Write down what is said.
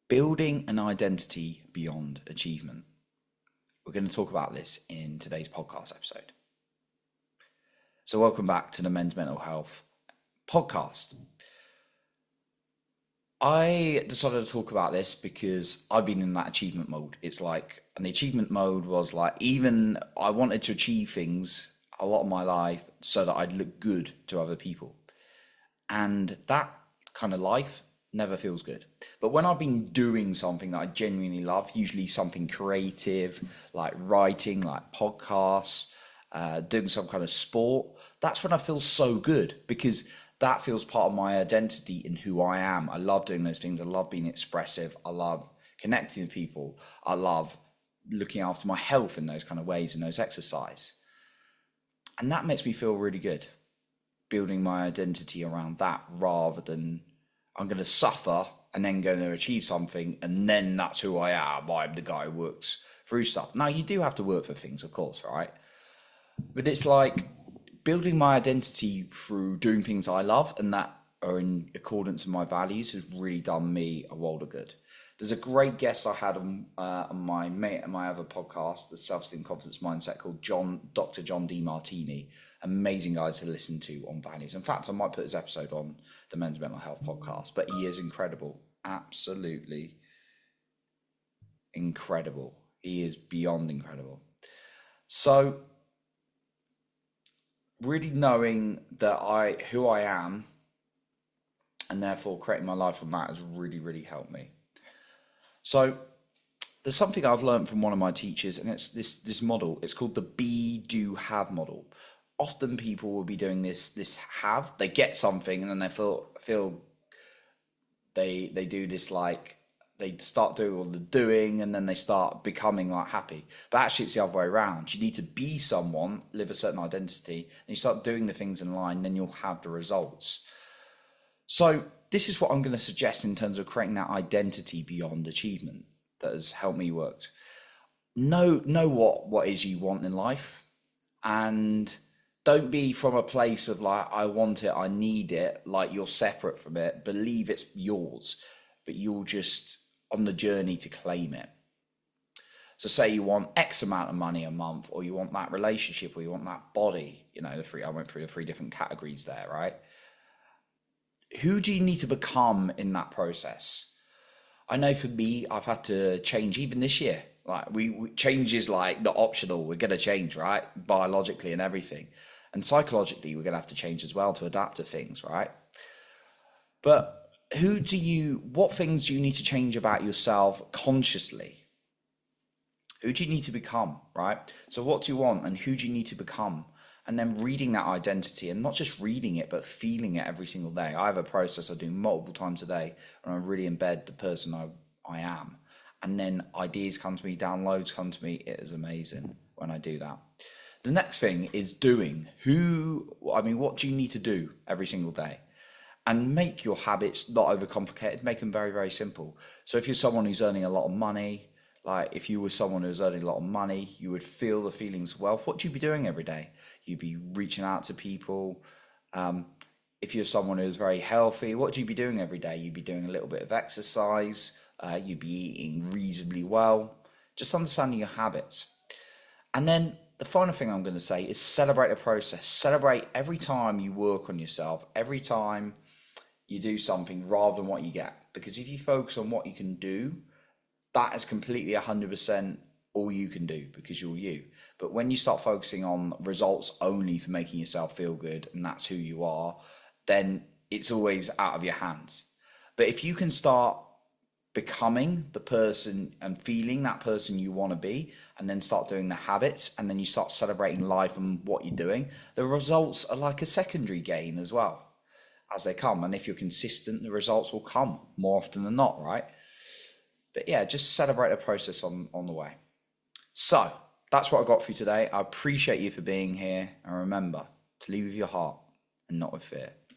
Building an identity beyond achievement. We're going to talk about this in today's podcast episode. So, welcome back to the Men's Mental Health podcast. I decided to talk about this because I've been in that achievement mode. It's like, and the achievement mode was like, even I wanted to achieve things a lot of my life so that I'd look good to other people. And that kind of life never feels good. But when I've been doing something that I genuinely love, usually something creative, like writing, like podcasts, doing some kind of sport, that's when I feel so good because that feels part of my identity in who I am. I love doing those things. I love being expressive. I love connecting with people. I love looking after my health in those kind of ways, in those exercise. And that makes me feel really good, building my identity around that rather than I'm going to suffer and then going to achieve something and then that's who I am. I'm the guy who works through stuff. Now, you do have to work for things, of course, right? But it's like building my identity through doing things I love and that are in accordance with my values has really done me a world of good. There's a great guest I had on my other podcast, the Self-Esteem Confidence Mindset, called Dr. John Demartini. Amazing guy to listen to on values. In fact, I might put his episode on the Men's Mental Health podcast, but he is incredible. Absolutely incredible. He is beyond incredible. So really knowing that who I am and therefore creating my life from that has really, really helped me. So there's something I've learned from one of my teachers, and it's this model. It's called the be, do, have model. Often people will be doing this have. They get something and then they feel they do this, like they start doing all the doing and then they start becoming like happy. But actually it's the other way around. You need to be someone, live a certain identity, and you start doing the things in line, then you'll have the results. So this is what I'm going to suggest in terms of creating that identity beyond achievement that has helped me work. Know what is you want in life, and don't be from a place of like, I want it, I need it, like you're separate from it. Believe it's yours, but you're just on the journey to claim it. So say you want X amount of money a month, or you want that relationship, or you want that body, I went through the 3 different categories there, right? Who do you need to become in that process? I know for me, I've had to change even this year. Like we change is like not optional. We're going to change, right? Biologically and everything. And psychologically, we're going to have to change as well to adapt to things, right? But what things do you need to change about yourself consciously? Who do you need to become, right? So what do you want and who do you need to become? And then reading that identity, and not just reading it, but feeling it every single day. I have a process I do multiple times a day, and I really embed the person I am. And then ideas come to me, downloads come to me. It is amazing when I do that. The next thing is doing. What do you need to do every single day? And make your habits not overcomplicated. Make them very, very simple. So if you're someone who's earning a lot of money, like if you were someone who's earning a lot of money, you would feel the feelings of wealth. What do you be doing every day? You'd be reaching out to people. If you're someone who's very healthy, what do you be doing every day? You'd be doing a little bit of exercise. You'd be eating reasonably well. Just understanding your habits. And then the final thing I'm going to say is celebrate the process. Celebrate every time you work on yourself, every time you do something rather than what you get. Because if you focus on what you can do, that is completely 100% all you can do because you're you. But when you start focusing on results only for making yourself feel good, and that's who you are, then it's always out of your hands. But if you can start becoming the person and feeling that person you want to be, and then start doing the habits, and then you start celebrating life and what you're doing, the results are like a secondary gain as well as they come. And if you're consistent, the results will come more often than not, right? But yeah, just celebrate the process on the way. So that's what I got for you today. I appreciate you for being here. And remember to lead with your heart and not with fear.